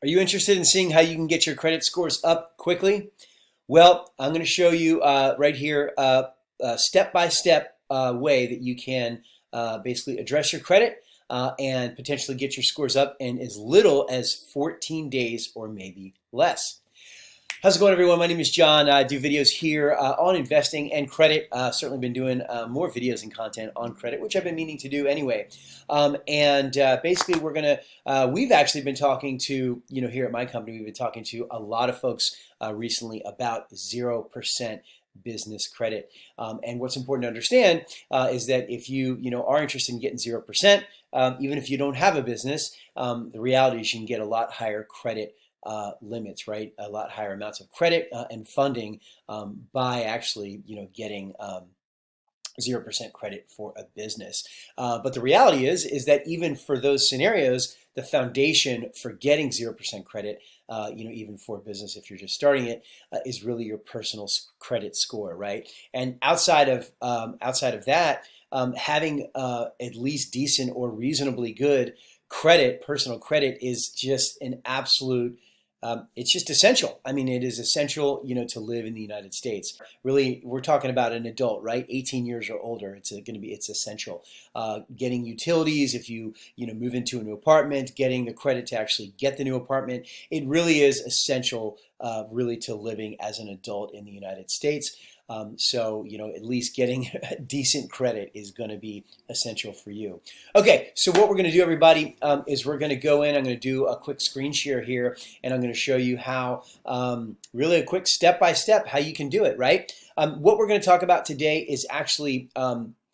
Are you interested in seeing how you can get your credit scores up quickly? Well, I'm going to show you right here a step-by-step way that you can basically address your credit and potentially get your scores up in as little as 14 days or maybe less. How's it going, everyone? My name is John. I do videos here on investing and credit. Certainly been doing more videos and content on credit, which I've been meaning to do anyway. Basically, we've actually been talking to, here at my company, we've been talking to a lot of folks recently about 0% business credit. And what's important to understand is that if you, are interested in getting 0%, even if you don't have a business, the reality is you can get a lot higher credit limits, right? A lot higher amounts of credit and funding by actually, getting 0% credit for a business. But the reality is that even for those scenarios, the foundation for getting 0% credit, even for a business, if you're just starting it, is really your personal credit score, right? And outside of that, having at least decent or reasonably good credit, personal credit, is just an absolute it's just essential. I mean, it is essential, to live in the United States. Really, we're talking about an adult, right? 18 years or older. It's essential. Getting utilities, if you, move into a new apartment, getting the credit to actually get the new apartment. It really is essential, really, to living as an adult in the United States. So, at least getting decent credit is going to be essential for you. Okay, so what we're going to do, everybody, is we're going to go in. I'm going to do a quick screen share here, and I'm going to show you how, really a quick step-by-step, how you can do it, right? What we're going to talk about today is actually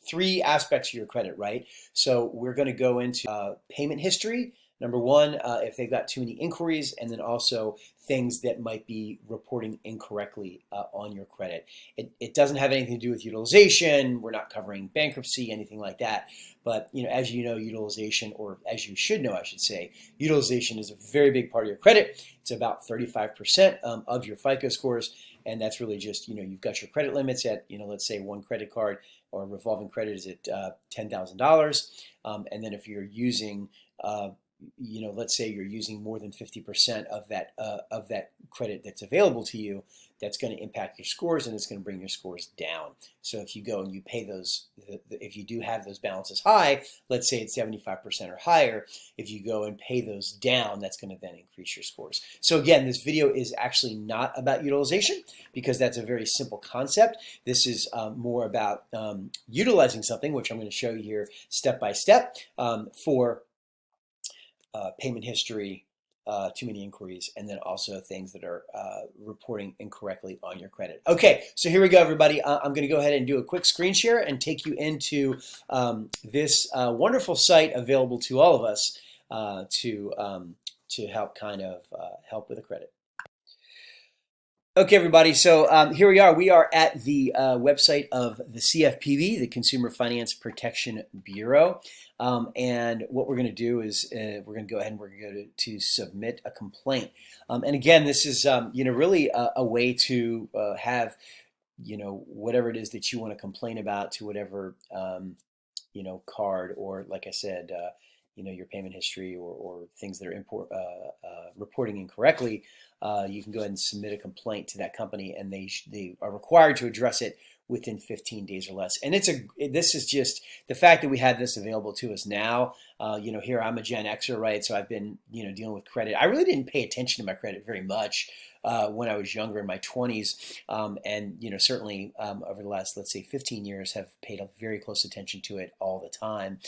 three aspects of your credit, right? So we're going to go into payment history. Number one, if they've got too many inquiries, and then also things that might be reporting incorrectly on your credit. It doesn't have anything to do with utilization. We're not covering bankruptcy, anything like that. But as you know, utilization, or as you should know, I should say, utilization is a very big part of your credit. It's about 35% of your FICO scores, and that's really just, you've got your credit limits at, let's say one credit card or revolving credit is at $10,000, and then if you're using let's say you're using more than 50% of that credit that's available to you, that's going to impact your scores, and it's going to bring your scores down. So if you go and you pay those, if you do have those balances high, let's say it's 75% or higher, if you go and pay those down, that's going to then increase your scores. So again, this video is actually not about utilization, because that's a very simple concept. This is more about utilizing something, which I'm going to show you here step by step for payment history, too many inquiries, and then also things that are reporting incorrectly on your credit. Okay, so here we go, everybody. I'm going to go ahead and do a quick screen share and take you into this wonderful site available to all of us to help help with the credit. Okay, everybody, so here we are. We are at the website of the CFPB, the Consumer Finance Protection Bureau. And what we're going to do is we're going to go ahead and we're going to go to submit a complaint. And again, this is, really a way to have, whatever it is that you want to complain about to whatever, card, or like I said, your payment history, or things that are reporting incorrectly. You can go ahead and submit a complaint to that company, and they are required to address it within 15 days or less. And this is just the fact that we have this available to us now. Here I'm a Gen Xer, right? So I've been, dealing with credit. I really didn't pay attention to my credit very much when I was younger, in my 20s. And, certainly over the last, let's say, 15 years, have paid a very close attention to it all the time.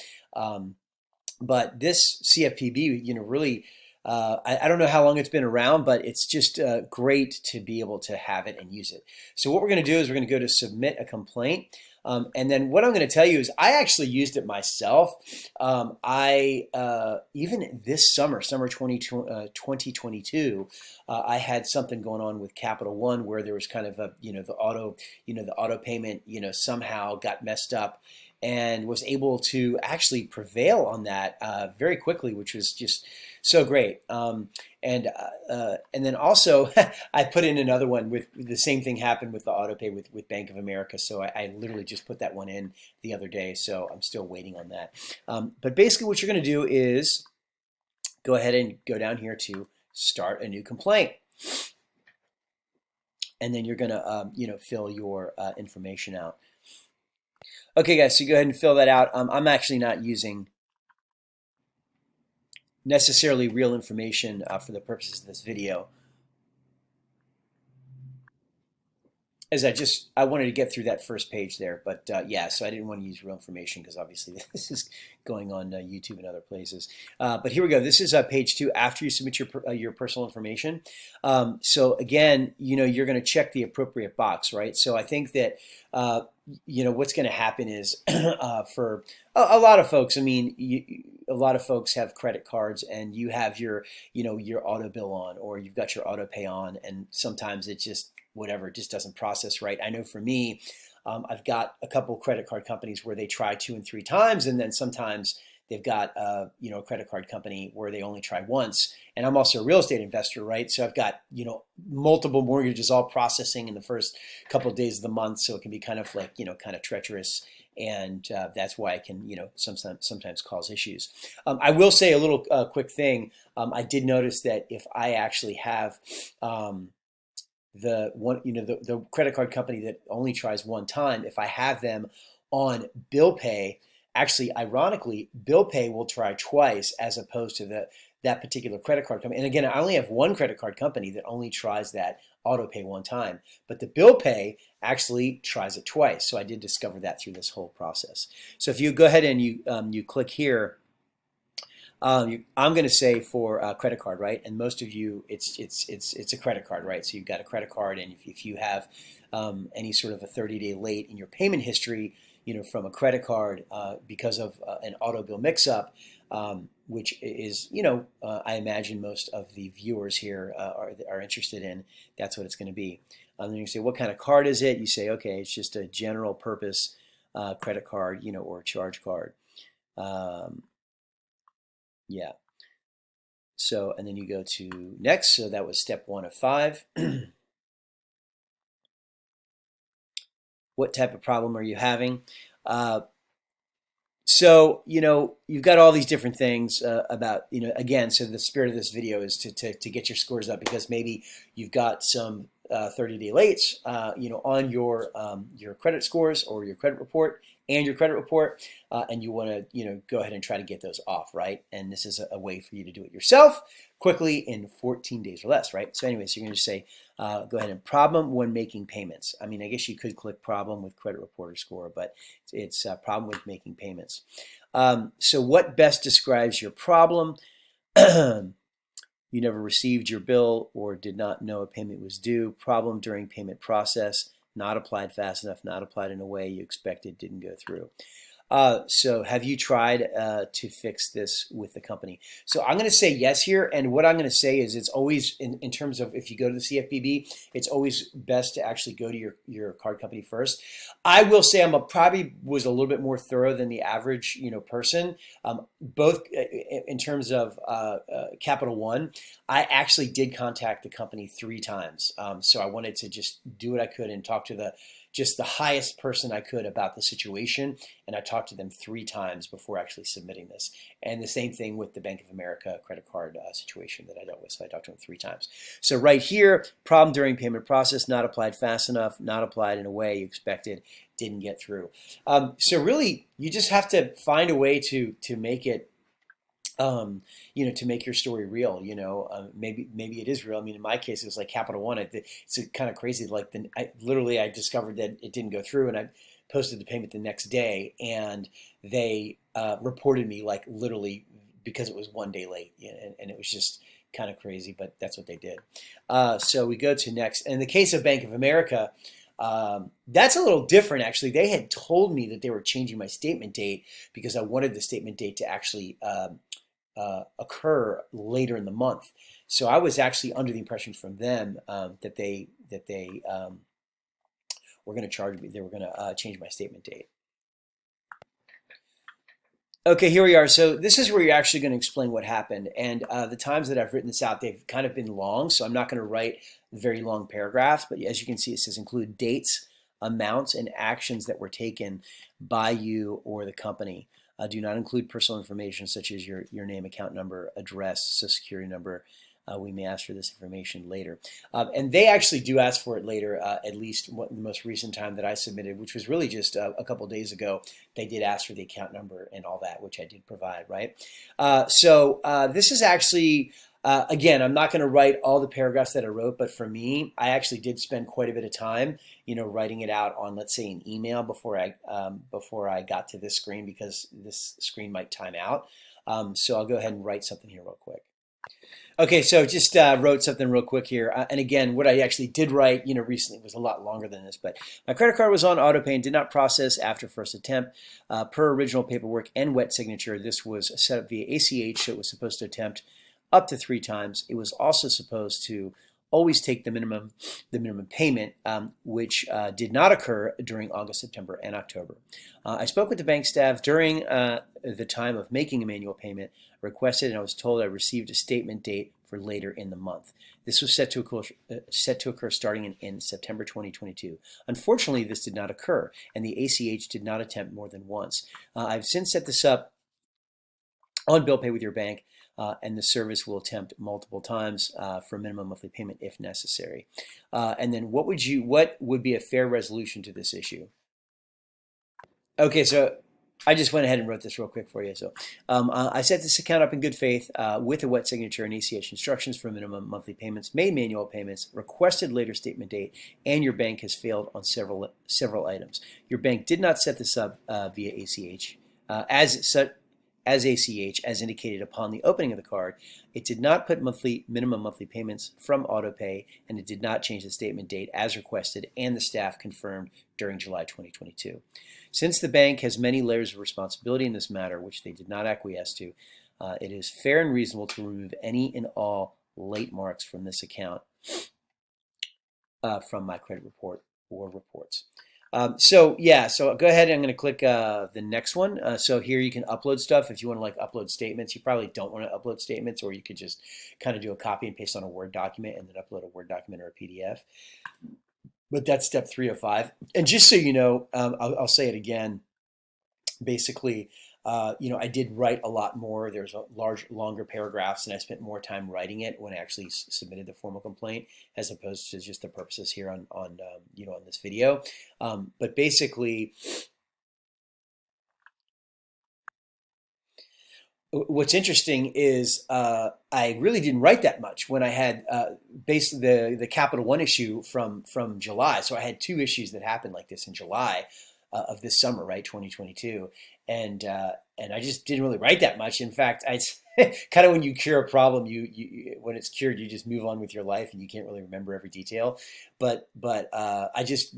But this CFPB, really, I don't know how long it's been around, but it's just great to be able to have it and use it. So what we're going to do is we're going to go to submit a complaint. And then what I'm going to tell you is I actually used it myself. Even this summer 2022, I had something going on with Capital One where there was kind of the auto payment, somehow got messed up, and was able to actually prevail on that very quickly, which was just so great. And then also I put in another one with the same thing happened with the auto pay with Bank of America. So I literally just put that one in the other day. So I'm still waiting on that. But basically what you're going to do is go ahead and go down here to start a new complaint. And then you're going to, fill your information out. Okay, guys, so go ahead and fill that out. I'm actually not using necessarily real information for the purposes of this video, as I wanted to get through that first page there. But yeah, so I didn't want to use real information because obviously this is going on YouTube and other places. But here we go. This is page 2 after you submit your personal information. So again, you're going to check the appropriate box, right? So I think that what's going to happen is for a lot of folks, I mean, a lot of folks have credit cards and you have your auto bill on, or you've got your auto pay on, and sometimes it just it just doesn't process right. I know for me, I've got a couple credit card companies where they try 2 and 3 times, and then sometimes they've got a credit card company where they only try once. And I'm also a real estate investor, right? So I've got multiple mortgages all processing in the first couple of days of the month, so it can be kind of like kind of treacherous, and that's why it can sometimes cause issues. I will say a little quick thing. I did notice that if I actually have the credit card company that only tries one time, if I have them on bill pay, actually, ironically, bill pay will try twice as opposed to that particular credit card company. And again, I only have one credit card company that only tries that auto pay one time, but the bill pay actually tries it twice. So I did discover that through this whole process. So if you go ahead and you click here, I'm going to say for credit card, right? And most of you, it's a credit card, right? So you've got a credit card, and if you have any sort of a 30-day late in your payment history, from a credit card because of an auto bill mix-up, which is, I imagine most of the viewers here are interested in. That's what it's going to be. Then you say, what kind of card is it? You say, okay, it's just a general purpose credit card, or charge card. Yeah. So, and then you go to next. So that was step 1 of 5. What type of problem are you having? So, you've got all these different things about, again, so the spirit of this video is to get your scores up, because maybe you've got some 30-day lates, on your credit scores or your credit report and your credit report, and you want to, go ahead and try to get those off, right? And this is a way for you to do it yourself quickly in 14 days or less, right? So anyways, you're going to just say, go ahead and problem when making payments. I mean, I guess you could click problem with credit report or score, but it's a problem with making payments. So what best describes your problem? You never received your bill or did not know a payment was due. Problem during payment process, not applied fast enough, not applied in a way you expected, didn't go through. So have you tried to fix this with the company? So I'm going to say yes here. And what I'm going to say is it's always, in terms of if you go to the CFPB, it's always best to actually go to your card company first. I will say probably was a little bit more thorough than the average person, both in terms of Capital One. I actually did contact the company 3 times. So I wanted to just do what I could and talk to the highest person I could about the situation, and I talked to them 3 times before actually submitting this. And the same thing with the Bank of America credit card situation that I dealt with. So I talked to them 3 times. So right here, problem during payment process, not applied fast enough, not applied in a way you expected, didn't get through. So really, you just have to find a way to make it, to make your story real. Maybe it is real. I mean, in my case, it was like Capital One. It's kind of crazy. Like I discovered that it didn't go through, and I posted the payment the next day, and they reported me like literally because it was 1 day late, and it was just kind of crazy. But that's what they did. So we go to next. In the case of Bank of America, that's a little different, actually. They had told me that they were changing my statement date because I wanted the statement date to actually occur later in the month. So I was actually under the impression from them that they were going to charge me. They were going to change my statement date. Okay, here we are. So this is where you're actually going to explain what happened. And the times that I've written this out, they've kind of been long, so I'm not going to write very long paragraphs. But as you can see, it says include dates, amounts, and actions that were taken by you or the company. Do not include personal information such as your name, account number, address, social security number, we may ask for this information later. And they actually do ask for it later, at least the most recent time that I submitted, which was really just a couple days ago. They did ask for the account number and all that, which I did provide, right? So this is actually, again, I'm not going to write all the paragraphs that I wrote, but for me, I actually did spend quite a bit of time, writing it out on, let's say, an email before I got to this screen, because this screen might time out. So I'll go ahead and write something here real quick. Okay, so just wrote something real quick here. And again, what I actually did write, recently was a lot longer than this, but my credit card was on autopay and did not process after first attempt. Per original paperwork and wet signature, this was set up via ACH, so it was supposed to attempt up to 3 times. It was also supposed to always take the minimum payment, which did not occur during August, September, and October. I spoke with the bank staff during the time of making a manual payment, requested, and I was told I received a statement date for later in the month. This was set to occur starting in September 2022. Unfortunately, this did not occur, and the ACH did not attempt more than once. I've since set this up on bill pay with your bank, and the service will attempt multiple times for a minimum monthly payment if necessary. And then what would be a fair resolution to this issue? Okay, so I just went ahead and wrote this real quick for you. So I set this account up in good faith with a wet signature and ACH instructions for minimum monthly payments, made manual payments, requested later statement date, and your bank has failed on several items. Your bank did not set this up via ACH as ACH as indicated upon the opening of the card. It did not put minimum monthly payments from autopay, and it did not change the statement date as requested and the staff confirmed during July 2022. Since the bank has many layers of responsibility in this matter, which they did not acquiesce to, it is fair and reasonable to remove any and all late marks from this account from my credit report or reports. So go ahead. I'm going to click the next one. So here you can upload stuff. If you want to upload statements, you probably don't want to upload statements, or you could just kind of do a copy and paste on a Word document and then upload a Word document or a PDF. But that's step 305. And just so you know, I'll say it again. Basically, I did write a lot more. There's longer paragraphs, and I spent more time writing it when I actually submitted the formal complaint, as opposed to just the purposes here on this video. But basically, what's interesting is I really didn't write that much when I had basically the Capital One issue from July. So I had 2 issues that happened like this in July of this summer, right, 2022, and I just didn't really write that much. In fact, I kind of when you cure a problem, you when it's cured, you just move on with your life, and you can't really remember every detail. But I just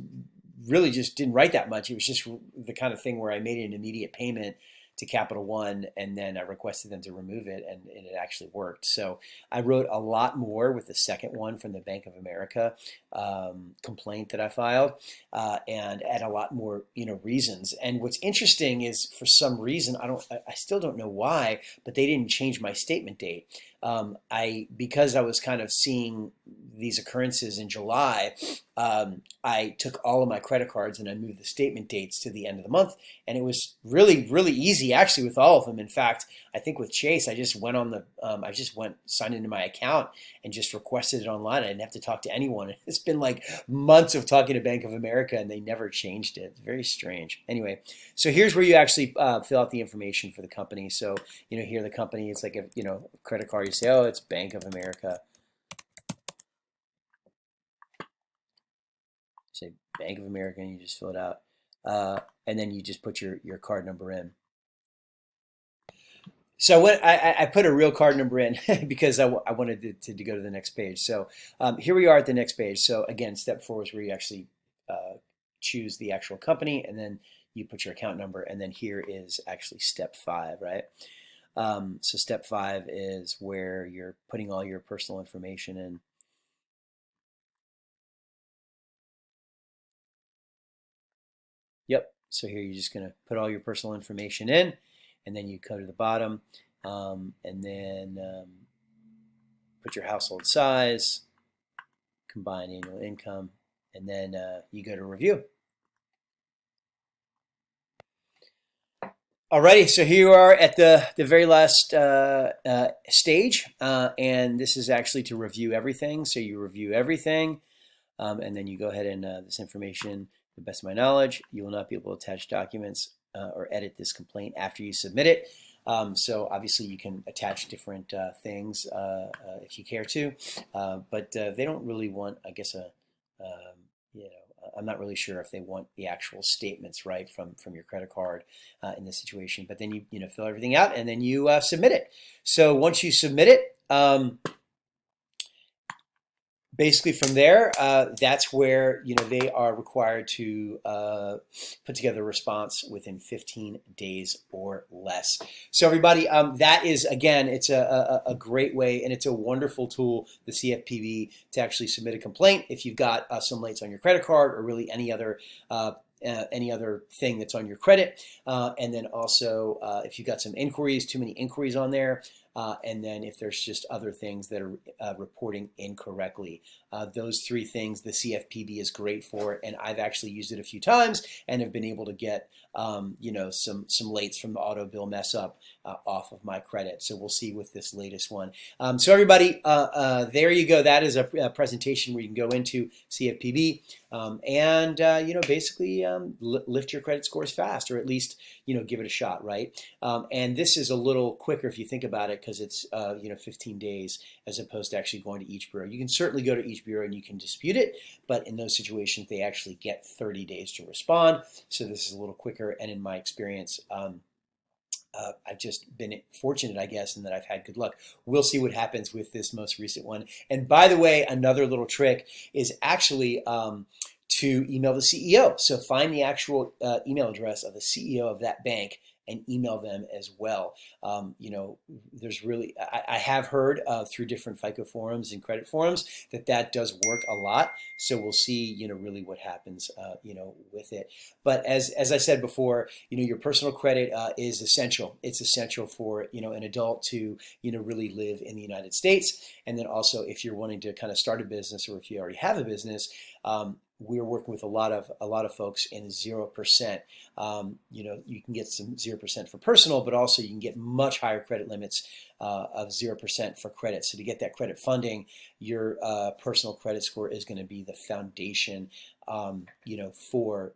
really just didn't write that much. It was just the kind of thing where I made an immediate payment to Capital One, and then I requested them to remove it, and it actually worked. So I wrote a lot more with the second one from the Bank of America complaint that I filed, and add a lot more reasons. And what's interesting is, for some reason, I still don't know why, but they didn't change my statement date. Because I was kind of seeing these occurrences in July, I took all of my credit cards and I moved the statement dates to the end of the month, and it was really, really easy actually with all of them. In fact, I think with Chase, I just went signed into my account and just requested it online. I didn't have to talk to anyone. It's been like months of talking to Bank of America, and they never changed it. It's very strange. Anyway, so here's where you actually fill out the information for the company. So here the company, it's like a credit card. You say, oh, it's Bank of America. Say Bank of America, and you just fill it out, and then you just put your card number in. So I put a real card number in because I wanted to go to the next page. So here we are at the next page. So again, step 4 is where you actually choose the actual company, and then you put your account number, and then here is actually step 5, right? So step 5 is where you're putting all your personal information in. Yep. So here you're just going to put all your personal information in, and then you go to the bottom, and then put your household size, combined annual income, and then you go to review. Alrighty, so here you are at the very last stage, and this is actually to review everything. So you review everything, and then you go ahead and this information, to the best of my knowledge, you will not be able to attach documents or edit this complaint after you submit it. So obviously you can attach different things if you care to, but they don't really want, I guess, you know, I'm not really sure if they want the actual statements, right, from your credit card in this situation. But then you fill everything out and then you submit it. So once you submit it, basically from there, that's where they are required to put together a response within 15 days or less. So everybody, that is, again, it's a great way, and it's a wonderful tool, the CFPB, to actually submit a complaint if you've got some lates on your credit card or really any other thing that's on your credit. And then also if you've got some inquiries, too many inquiries on there, and then if there's just other things that are reporting incorrectly. Those three things the CFPB is great for, and I've actually used it a few times and have been able to get some lates from the auto bill mess up off of my credit. So we'll see with this latest one. So everybody, there you go. That is a presentation where you can go into CFPB and basically lift your credit scores fast, or at least give it a shot, right? And this is a little quicker if you think about it, because it's 15 days as opposed to actually going to each bureau. You can certainly go to each bureau and you can dispute it, but in those situations they actually get 30 days to respond. So this is a little quicker, and in my experience, I've just been fortunate, I guess, in that I've had good luck. We'll see what happens with this most recent one. And by the way, another little trick is actually to email the CEO. So find the actual email address of the CEO of that bank and email them as well. There's really, I have heard through different FICO forums and credit forums that does work a lot. So we'll see, really what happens, with it. But as I said before, your personal credit is essential. It's essential for, an adult to, really live in the United States. And then also, if you're wanting to kind of start a business, or if you already have a business, we're working with a lot of folks in 0%. You can get some 0% for personal, but also you can get much higher credit limits of 0% for credit. So to get that credit funding, your personal credit score is going to be the foundation, for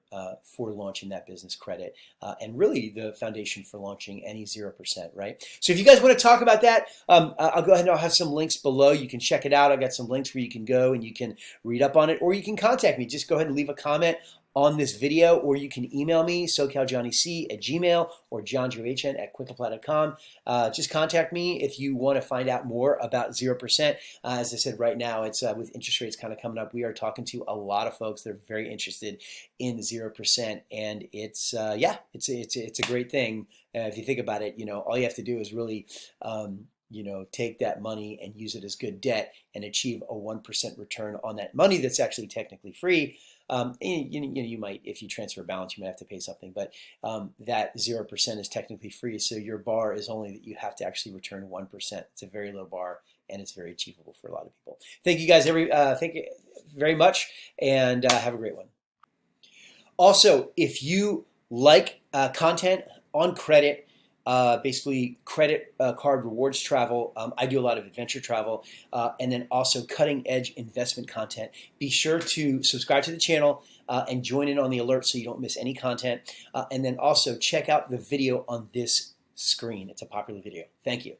launching that business credit, and really the foundation for launching any 0%, right? So if you guys want to talk about that, I'll go ahead and I'll have some links below. You can check it out. I've got some links where you can go and you can read up on it, or you can contact me. Just go ahead and leave a comment on this video, or you can email me, SoCalJohnnyC@gmail.com or johnjohn@quickapplied.com. Just contact me if you want to find out more about 0%. As I said, right now, it's with interest rates kind of coming up, we are talking to a lot of folks that are very interested in 0%, and it's a great thing. If you think about it, all you have to do is really take that money and use it as good debt and achieve a 1% return on that money that's actually technically free. You might, if you transfer a balance, you might have to pay something, but that 0% is technically free. So your bar is only that you have to actually return 1%. It's a very low bar, and it's very achievable for a lot of people. Thank you guys thank you very much, and have a great one. Also, if you like content on credit, basically credit card rewards travel. I do a lot of adventure travel, and then also cutting edge investment content. Be sure to subscribe to the channel and join in on the alert so you don't miss any content. And then also check out the video on this screen. It's a popular video. Thank you.